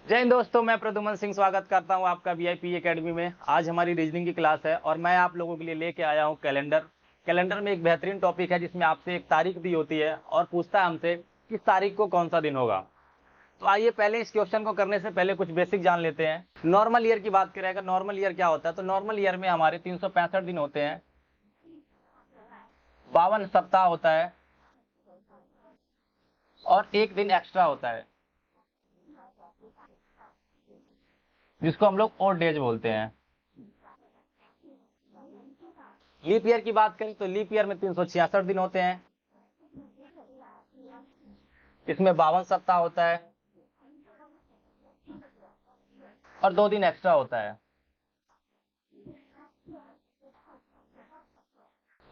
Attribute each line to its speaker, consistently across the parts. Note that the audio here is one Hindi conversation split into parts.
Speaker 1: जय हिंद दोस्तों, मैं प्रद्युमन सिंह स्वागत करता हूं आपका वीआईपी एकेडमी में। आज हमारी रीजनिंग की क्लास है और मैं आप लोगों के लिए लेके आया हूं कैलेंडर। कैलेंडर में एक बेहतरीन टॉपिक है जिसमें आपसे एक तारीख दी होती है और पूछता है हमसे किस तारीख को कौन सा दिन होगा। तो आइए पहले इस क्वेश्चन को करने से पहले कुछ बेसिक जान लेते हैं। नॉर्मल ईयर की बात करें, अगर नॉर्मल ईयर क्या होता है तो नॉर्मल ईयर में हमारे 365 दिन होते हैं, 52 सप्ताह होता है और एक दिन एक्स्ट्रा होता है जिसको हम लोग ऑड डेज बोलते हैं। लीप ईयर की बात करें तो लीप ईयर में 366 दिन होते हैं, इसमें 52 सप्ताह होता है और 2 दिन एक्स्ट्रा होता है।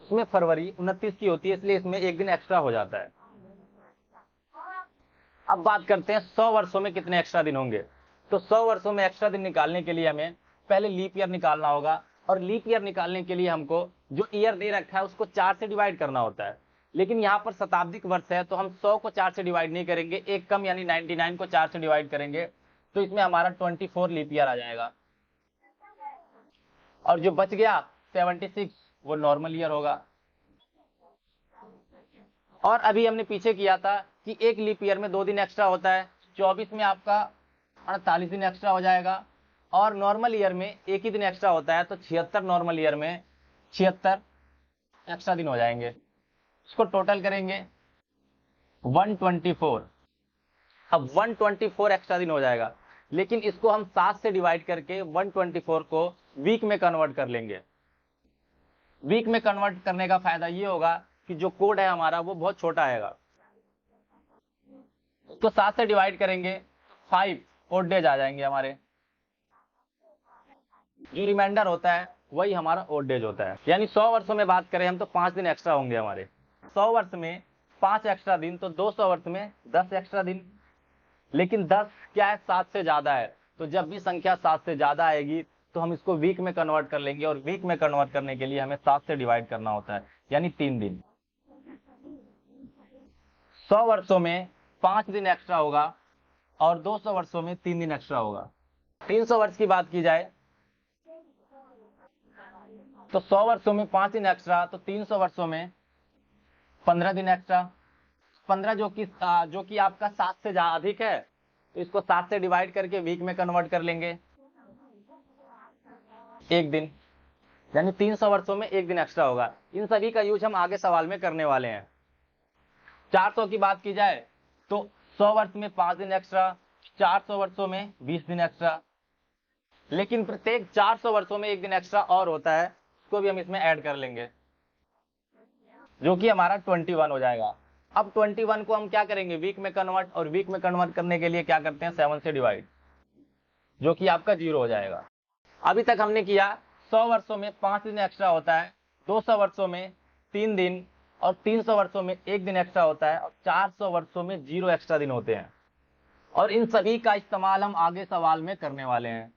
Speaker 1: इसमें फरवरी 29 की होती है, इसलिए इसमें एक दिन एक्स्ट्रा हो जाता है। अब बात करते हैं 100 वर्षों में कितने एक्स्ट्रा दिन होंगे। तो 100 वर्षों में एक्स्ट्रा दिन निकालने के लिए हमें पहले लीप ईयर निकालना होगा और लीप ईयर निकालने के लिए हमको जो ईयर दे रखा है उसको 4 से डिवाइड करना होता है। लेकिन यहाँ पर शताब्दिक वर्ष है तो हम 100 को 4 से डिवाइड नहीं करेंगे, एक कम यानी 99 को 4 से डिवाइड करेंगे, तो इसमें हमारा 24 लीप ईयर आ जाएगा और जो बच गया 76 वो नॉर्मल ईयर होगा। और अभी हमने पीछे किया था कि एक लीप ईयर में 2 दिन एक्स्ट्रा होता है, 24 में आपका 48 दिन एक्स्ट्रा हो जाएगा और नॉर्मल ईयर में एक ही दिन एक्स्ट्रा होता है तो 76 नॉर्मल ईयर में 76 एक्स्ट्रा दिन हो जाएंगे। इसको टोटल करेंगे 124। अब 124 एक्स्ट्रा दिन हो जाएगा, लेकिन इसको हम 7 से डिवाइड करके 124 को वीक में कन्वर्ट कर लेंगे। वीक में कन्वर्ट करने का फायदा ये होगा कि जो कोड है हमारा वो बहुत छोटा आएगा। इसको 7 से डिवाइड करेंगे 5 ऑड डेज आ जाएंगे हमारे, जो रिमाइंडर होता है वही हमारा ऑड डेज होता है। यानी 100 वर्षों में बात करें हम तो 5 दिन एक्स्ट्रा होंगे हमारे। 100 वर्ष में 5 एक्स्ट्रा दिन तो 200 वर्ष में 10 एक्स्ट्रा दिन। लेकिन 10 क्या है, 7 से ज्यादा है, तो जब भी संख्या 7 से ज्यादा आएगी तो हम इसको वीक में कन्वर्ट कर लेंगे और वीक में कन्वर्ट करने के लिए हमें 7 से डिवाइड करना होता है, यानी 3 दिन। 100 वर्षों में 5 दिन एक्स्ट्रा होगा और 200 वर्षों में 3 दिन एक्स्ट्रा होगा। 300 वर्ष की बात की जाए तो 100 वर्षों में 5 दिन एक्स्ट्रा तो 300 वर्षों में 15 दिन एक्स्ट्रा। 15 जो कि आपका 7 से अधिक है तो इसको 7 से डिवाइड करके वीक में कन्वर्ट कर लेंगे, एक दिन, यानी 300 वर्षों में एक दिन एक्स्ट्रा होगा। इन सभी का यूज हम आगे सवाल में करने वाले हैं। 400 की बात की जाए तो 100 वर्ष में 5 दिन एक्स्ट्रा, 400 वर्षों में 20 दिन एक्स्ट्रा। लेकिन प्रत्येक 400 वर्षों में एक दिन एक्स्ट्रा और होता है, उसको भी हम इसमें ऐड कर लेंगे, जो कि हमारा 21 हो जाएगा। अब 21 को हम क्या करेंगे, वीक में कन्वर्ट, और वीक में कन्वर्ट करने के लिए क्या करते हैं 7 से डिवाइड, जो कि आपका 0 हो जाएगा। अभी तक हमने किया 100 वर्षों में 5 दिन एक्स्ट्रा होता है, 200 वर्षों में 3 दिन और 300 वर्षों में 1 दिन एक्स्ट्रा होता है और 400 वर्षों में 0 एक्स्ट्रा दिन होते हैं। और इन सभी का इस्तेमाल हम आगे सवाल में करने वाले हैं।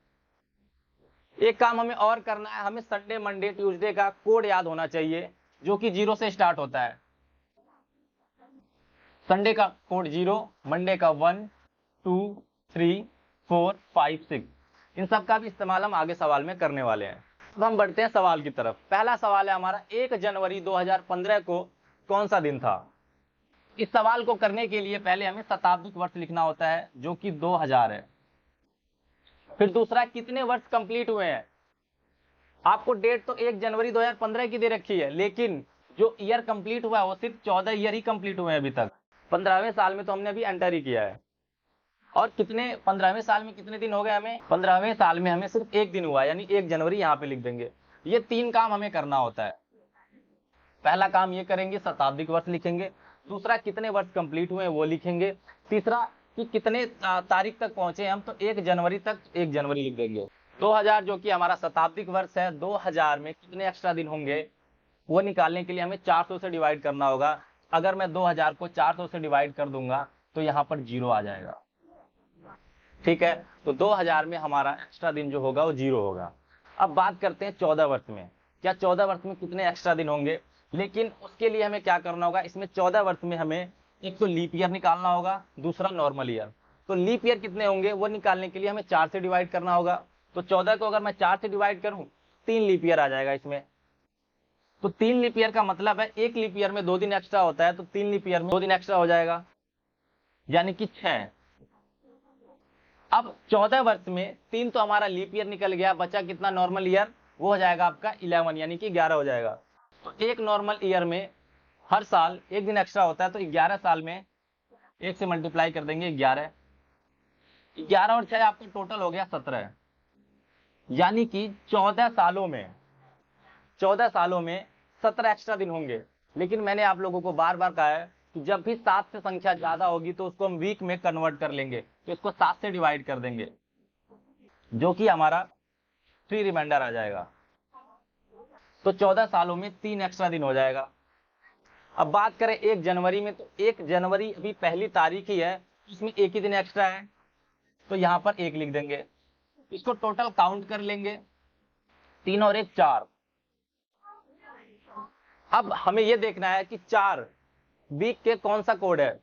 Speaker 1: एक काम हमें और करना है, हमें संडे मंडे ट्यूसडे का कोड याद होना चाहिए जो कि 0 से स्टार्ट होता है। संडे का कोड 0, मंडे का 1, 2, 3, 4, 5, 6। इन सब का भी इस्तेमाल हम आगे सवाल में करने वाले हैं। अब हम बढ़ते हैं सवाल की तरफ। पहला सवाल है हमारा, 1 जनवरी 2015 को कौन सा दिन था। इस सवाल को करने के लिए पहले हमें शताब्दिक वर्ष लिखना होता है जो कि 2000 है। फिर दूसरा, कितने वर्ष कंप्लीट हुए हैं। आपको डेट तो 1 जनवरी 2015 की दे रखी है, लेकिन जो ईयर कंप्लीट हुआ है वो सिर्फ 14 ईयर ही कंप्लीट हुए हैं अभी तक। 15वें साल में तो हमने अभी एंटर ही किया है। और कितने 15वें साल में कितने दिन हो गए हमें, 15वें साल में हमें सिर्फ 1 दिन हुआ, यानी 1 जनवरी यहाँ पे लिख देंगे। ये 3 काम हमें करना होता है। पहला काम ये करेंगे, शताब्दिक वर्ष लिखेंगे। दूसरा, कितने वर्ष कंप्लीट हुए वो लिखेंगे। तीसरा, कि कितने तारीख तक पहुंचे हम, तो 1 जनवरी तक 1 जनवरी लिख देंगे। 2000 जो कि हमारा शताब्दिक वर्ष है, 2000 में कितने एक्स्ट्रा दिन होंगे वो निकालने के लिए हमें 400 से डिवाइड करना होगा। अगर मैं 2000 को 400 से डिवाइड कर दूंगा तो यहाँ पर 0 आ जाएगा। ठीक है, तो 2000 में हमारा एक्स्ट्रा दिन जो होगा वो 0 होगा। अब बात करते हैं 14 वर्ष में, क्या 14 वर्ष में कितने एक्स्ट्रा दिन होंगे। लेकिन उसके लिए हमें क्या करना होगा, इसमें 14 वर्ष में हमें एक तो लीप ईयर निकालना होगा, दूसरा नॉर्मल ईयर। तो लीप ईयर कितने होंगे वो निकालने के लिए हमें 4 से डिवाइड करना होगा। तो 14 को अगर मैं 4 से डिवाइड करूं 3 लीप ईयर आ जाएगा इसमें। तो 3 लीप ईयर का मतलब है एक लीप ईयर में 2 दिन एक्स्ट्रा होता है, तो 3 लीप ईयर में 2 दिन एक्स्ट्रा हो जाएगा, यानी कि 6। अब 14 वर्ष में 3 तो हमारा लीप ईयर निकल गया, बचा कितना नॉर्मल ईयर, वो हो जाएगा आपका 11, यानी कि 11 हो जाएगा। तो एक नॉर्मल ईयर में हर साल एक दिन एक्स्ट्रा होता है, तो 11 साल में 1 से मल्टीप्लाई कर देंगे 11। 11 और 6 आपका टोटल हो गया 17, यानी कि 14 सालों में 17 एक्स्ट्रा दिन होंगे। लेकिन मैंने आप लोगों को बार बार कहा है कि जब भी 7 से संख्या ज्यादा होगी तो उसको हम वीक में कन्वर्ट कर लेंगे, तो इसको 7 से डिवाइड कर देंगे, जो कि हमारा 3 रिमाइंडर आ जाएगा। तो 14 सालों में 3 एक्स्ट्रा दिन हो जाएगा। अब बात करें 1 जनवरी में, तो 1 जनवरी अभी पहली तारीख ही है, इसमें एक ही दिन एक्स्ट्रा है, तो यहां पर 1 लिख देंगे। इसको टोटल काउंट कर लेंगे, 3 और 1 4। अब हमें यह देखना है कि 4 वीक के कौन सा कोड है।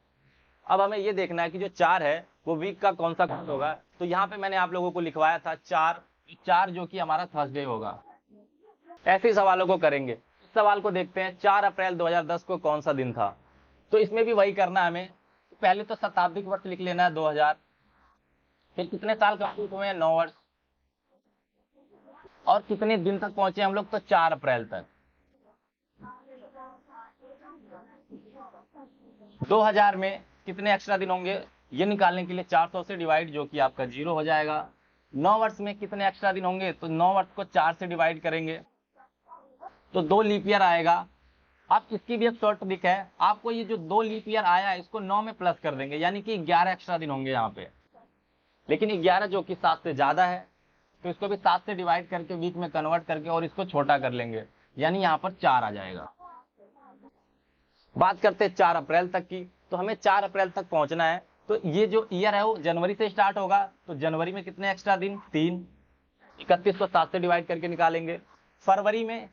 Speaker 1: अब हमें यह देखना है कि जो 4 है वो वीक का कौन सा कोड होगा। तो यहाँ पे मैंने आप लोगों को लिखवाया था 4 जो कि हमारा थर्सडे होगा। ऐसे सवालों को करेंगे। इस सवाल को देखते हैं, 4 अप्रैल 2010 को कौन सा दिन था। तो इसमें भी वही करना है हमें। पहले तो शताब्दिक वर्ष लिख लेना है 2000, फिर कितने साल कंप्लीट हुए हैं 9 वर्ष, और कितने दिन तक पहुंचे हम लोग, तो 4 अप्रैल तक। 2000 में कितने एक्स्ट्रा दिन होंगे ये निकालने के लिए 400 से डिवाइड, जो कि आपका 0 हो जाएगा। 9 वर्ष में कितने एक्स्ट्रा दिन होंगे, तो 9 वर्ष को 4 से डिवाइड करेंगे तो 2 लीप ईयर आएगा। अब इसकी भी एक शॉर्ट ट्रिक है, आपको ये जो 2 लीप ईयर आया है इसको 9 में प्लस कर देंगे, यानी कि 11 एक्स्ट्रा दिन होंगे यहाँ पे। लेकिन 11 जो कि 7 से ज्यादा है, तो इसको भी 7 से डिवाइड करके वीक में कन्वर्ट करके और इसको छोटा कर लेंगे, यानी यहाँ पर 4 आ जाएगा। बात करते हैं 4 अप्रैल तक की, तो हमें 4 अप्रैल तक पहुंचना है। तो ये जो ईयर है वो जनवरी से स्टार्ट होगा, तो जनवरी में कितने एक्स्ट्रा दिन, 3। 31 को 7 से डिवाइड करके निकालेंगे। फरवरी में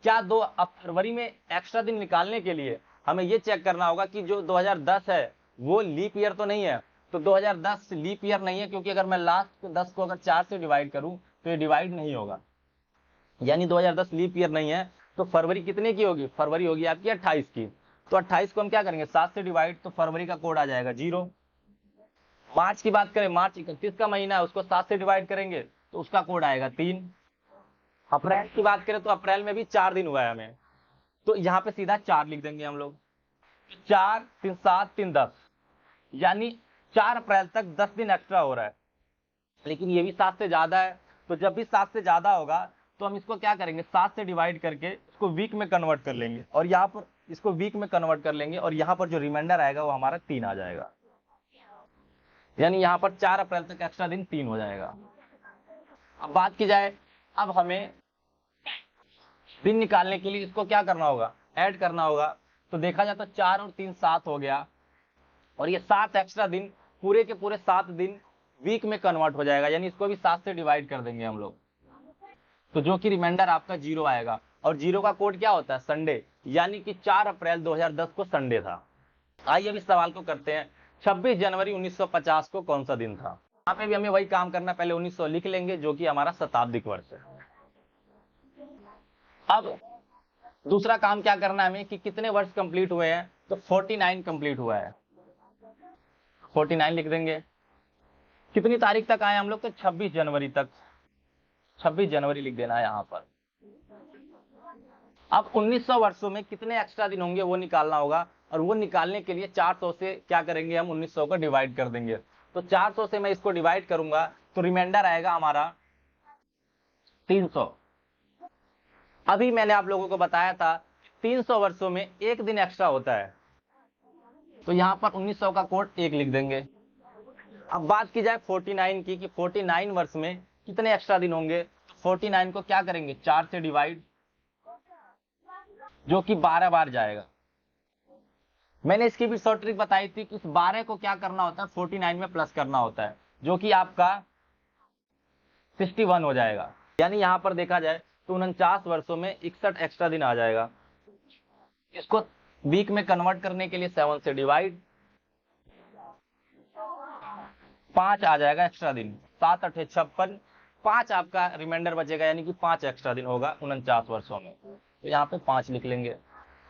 Speaker 1: क्या 2, अब फरवरी में एक्स्ट्रा दिन निकालने के लिए हमें ये चेक करना होगा कि जो 2010 है वो लीप ईयर तो नहीं है। तो 2010 लीप ईयर नहीं है, क्योंकि अगर मैं लास्ट 10 को अगर 4 से डिवाइड करूं तो ये डिवाइड नहीं होगा, यानी 2010 लीप ईयर नहीं है। तो फरवरी कितने की होगी, फरवरी होगी आपकी 28 की। तो 28 को हम क्या करेंगे 7 से डिवाइड, तो फरवरी का कोड आ जाएगा 0। मार्च की बात करें, मार्च 31 का महीना है, उसको 7 से डिवाइड करेंगे तो उसका कोड आएगा 3। अप्रैल की बात करें तो अप्रैल में भी 4 दिन हुआ है हमें, तो यहाँ पे सीधा 4 लिख देंगे हम लोग। 4 3 7 3 10, यानी 4 अप्रैल तक 10 दिन एक्स्ट्रा हो रहा है। लेकिन ये भी 7 से ज्यादा है, तो जब भी 7 से ज्यादा होगा तो हम इसको क्या करेंगे 7 से डिवाइड करके इसको वीक में कन्वर्ट कर लेंगे, और यहाँ पर इसको वीक में कन्वर्ट कर लेंगे, और यहाँ पर जो रिमाइंडर आएगा वो हमारा 3 आ जाएगा, यानी यहाँ पर 4 अप्रैल तक एक्स्ट्रा दिन 3 हो जाएगा। अब बात की जाए, अब हमें दिन निकालने के लिए इसको क्या करना होगा, ऐड करना होगा। तो देखा जाए तो 4 और 3 7 हो गया, और ये 7 एक्स्ट्रा दिन पूरे के पूरे 7 दिन वीक में कन्वर्ट हो जाएगा, यानी इसको भी 7 से डिवाइड कर देंगे हम लोग, तो जो कि रिमाइंडर आपका 0 आएगा। और 0 का कोड क्या होता है, संडे, यानी कि 4 अप्रैल 2010 को संडे था। आइए अब इस सवाल को करते हैं, 26 जनवरी 1950 को कौन सा दिन था। यहाँ पे भी हमें वही काम करना, पहले 1900 लिख लेंगे जो कि हमारा शताब्दिक वर्ष है। अब दूसरा काम क्या करना है हमें कि कितने वर्ष कंप्लीट हुए हैं, तो 49 कंप्लीट हुआ है, 49 लिख देंगे। कितनी तारीख तक आए हम लोग, तो 26 जनवरी तक, 26 जनवरी लिख देना है यहाँ पर। अब 1900 वर्षों में कितने एक्स्ट्रा दिन होंगे वो निकालना होगा, और वो निकालने के लिए 400 से क्या करेंगे हम 1900 को डिवाइड कर देंगे। तो 400 से मैं इसको डिवाइड करूंगा तो रिमाइंडर आएगा हमारा 300। अभी मैंने आप लोगों को बताया था 300 वर्षों में एक दिन एक्स्ट्रा होता है, तो यहाँ पर 1900 का कोड 1 लिख देंगे। अब बात की जाए 49 की, कि 49 वर्ष में कितने एक्स्ट्रा दिन होंगे, तो 49 को क्या करेंगे 4 से डिवाइड, जो कि 12 बार जाएगा। मैंने इसकी भी शॉर्ट ट्रिक बताई थी कि इस 12 को क्या करना होता है 49 में प्लस करना होता है, जो कि आपका 61 हो जाएगा। यानी यहां पर देखा जाए तो 49 वर्षों में 61 एक्स्ट्रा दिन आ जाएगा। इसको वीक में कन्वर्ट करने के लिए 7 से डिवाइड, 5 आ जाएगा एक्स्ट्रा दिन, 7 8 56, 5 आपका रिमाइंडर बचेगा, यानी कि 5 एक्स्ट्रा दिन होगा 49 वर्षों में, तो यहाँ पे 5 लिख लेंगे।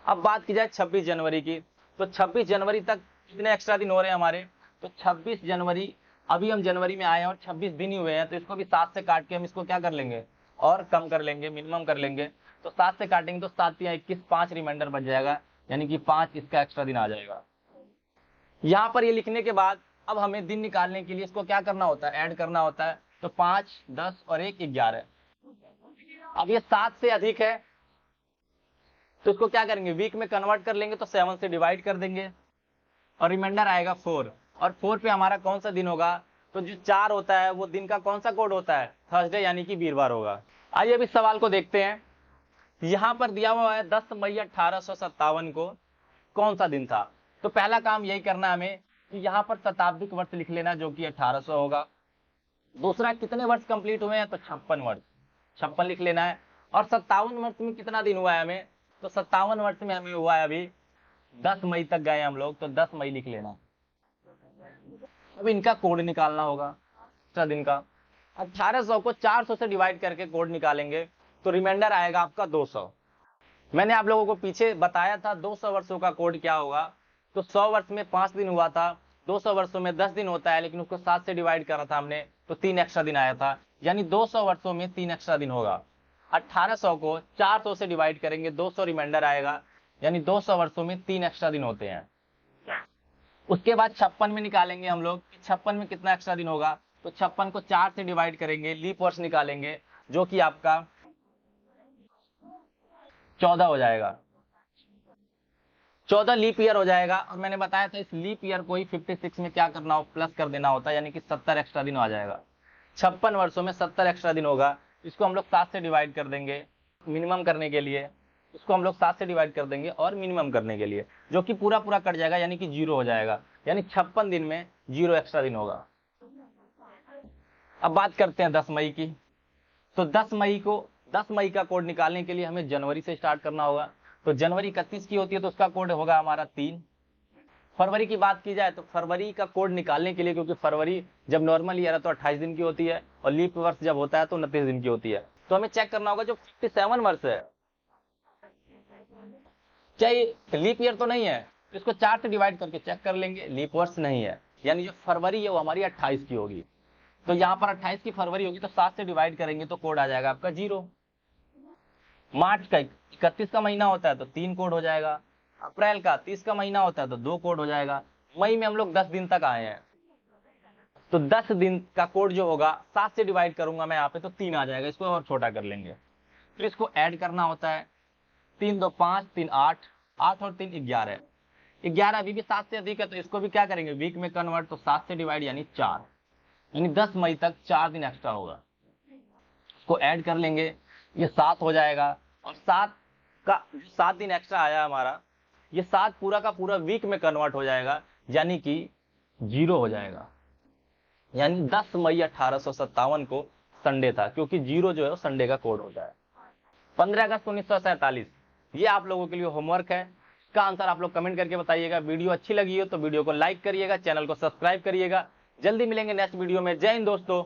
Speaker 1: अब बात की जाए 26 जनवरी की, तो 26 जनवरी तक कितने एक्स्ट्रा दिन हो रहे हैं हमारे, तो 26 जनवरी, अभी हम जनवरी में आए हैं और 26 दिन ही हुए हैं, तो इसको भी 7 से काट के हम इसको क्या कर लेंगे और कम कर लेंगे, मिनिमम कर लेंगे। तो 7 से काटेंगे तो 7 या 21, 5 रिमाइंडर बच जाएगा, यानी कि 5 इसका एक्स्ट्रा दिन आ जाएगा। यहाँ पर ये लिखने के बाद अब हमें दिन निकालने के लिए इसको क्या करना होता है, ऐड करना होता है। तो 5 10 और 1 11। अब ये 7 से अधिक है तो इसको क्या करेंगे, वीक में कन्वर्ट कर लेंगे, तो 7 से डिवाइड कर देंगे और रिमाइंडर आएगा 4, और 4 पे हमारा कौन सा दिन होगा, तो जो 4 होता है वो दिन का कौन सा कोड होता है, थर्सडे, यानी कि वीरवार होगा। आइए अब इस सवाल को देखते हैं। यहाँ पर दिया हुआ है 10 मई 1857 को कौन सा दिन था। तो पहला काम यही करना है हमें कि यहाँ पर शताब्दिक वर्ष लिख लेना, जो कि 1800 होगा। दूसरा, कितने वर्ष कंप्लीट हुए हैं, तो 56 वर्ष, 56 लिख लेना है। और 57 वर्ष में कितना दिन हुआ है हमें, तो 57 वर्ष में हमें हुआ है अभी 10 मई तक गए हम लोग, तो 10 मई लिख लेना। अब इनका कोड निकालना होगा एक्स्ट्रा दिन का। 1800 को 400 से डिवाइड करके कोड निकालेंगे तो रिमाइंडर आएगा आपका 200। मैंने आप लोगों को पीछे बताया था 200 वर्षों का कोड क्या होगा। तो 100 वर्ष में 5 दिन हुआ था, 200 वर्षों में 10 दिन होता है, लेकिन उसको 7 से डिवाइड करा था हमने, तो 3 एक्स्ट्रा दिन आया था, यानी 200 वर्षों में 3 एक्स्ट्रा दिन होगा। 1800 को 400 से डिवाइड करेंगे, 200 रिमाइंडर आएगा, यानी 200 वर्षों में 3 एक्स्ट्रा दिन होते हैं। उसके बाद 56 में निकालेंगे हम लोग, 56 में कितना एक्स्ट्रा दिन होगा, तो 56 को 4 से डिवाइड करेंगे, लीप वर्ष निकालेंगे, जो कि आपका 14 हो जाएगा, 14 लीप ईयर हो जाएगा। और मैंने बताया था इस लीप ईयर को ही 56 में क्या करना हो, प्लस कर देना होता है, यानी कि 70 एक्स्ट्रा दिन आ जाएगा। 56 वर्षों में 70 एक्स्ट्रा दिन होगा। इसको हम लोग 7 से डिवाइड कर देंगे मिनिमम करने के लिए, इसको हम लोग 7 से डिवाइड कर देंगे और मिनिमम करने के लिए, जो कि पूरा पूरा कट जाएगा, यानी कि 0 हो जाएगा, यानी 56 दिन में 0 एक्स्ट्रा दिन होगा। अब बात करते हैं 10 मई की। तो 10 मई का कोड निकालने के लिए हमें जनवरी से स्टार्ट करना होगा। तो जनवरी 31 की होती है तो उसका कोड होगा हमारा 3। फरवरी की बात की जाए तो फरवरी का कोड निकालने के लिए, क्योंकि फरवरी जब नॉर्मल ईयर है तो 28 दिन की होती है, और लीप वर्ष जब होता है तो 29 दिन की होती है। तो हमें चेक करना होगा जो 57 वर्ष है, क्या ये लीप ईयर तो नहीं है, तो इसको 4 से डिवाइड करके चेक कर लेंगे, लीप वर्ष नहीं है, यानी जो फरवरी है वो हमारी 28 की होगी। तो यहाँ पर 28 की फरवरी होगी तो 7 से डिवाइड करेंगे तो कोड आ जाएगा आपका 0। मार्च का 31 का महीना होता है तो 3 कोड हो जाएगा। अप्रैल का 30 का महीना होता है तो 2 कोड हो जाएगा। मई में हम लोग 10 दिन तक आए हैं तो 10 दिन का कोड जो होगा 7 से डिवाइड करूंगा मैं यहाँ पे तो 3 आ जाएगा, इसको और छोटा कर लेंगे। फिर इसको ऐड करना होता है, 3 2 5 3 8, 8 और 3 11, 11 अभी भी 7 से अधिक है तो इसको भी क्या करेंगे वीक में कन्वर्ट, तो 7 से डिवाइड यानी 4, यानी 10 मई तक 4 दिन एक्स्ट्रा होगा। इसको ऐड कर लेंगे, ये 7 हो जाएगा, और 7 दिन एक्स्ट्रा आया हमारा, ये 7 पूरा का पूरा वीक में कन्वर्ट हो जाएगा, यानी कि 0 हो जाएगा। यानी 10 मई 1857 को संडे था, क्योंकि 0 जो है वो संडे का कोड होता है। 15 अगस्त 1947 ये आप लोगों के लिए होमवर्क है। इसका आंसर आप लोग कमेंट करके बताइएगा। वीडियो अच्छी लगी हो तो वीडियो को लाइक करिएगा, चैनल को सब्सक्राइब करिएगा। जल्दी मिलेंगे नेक्स्ट वीडियो में। जय हिंद दोस्तों।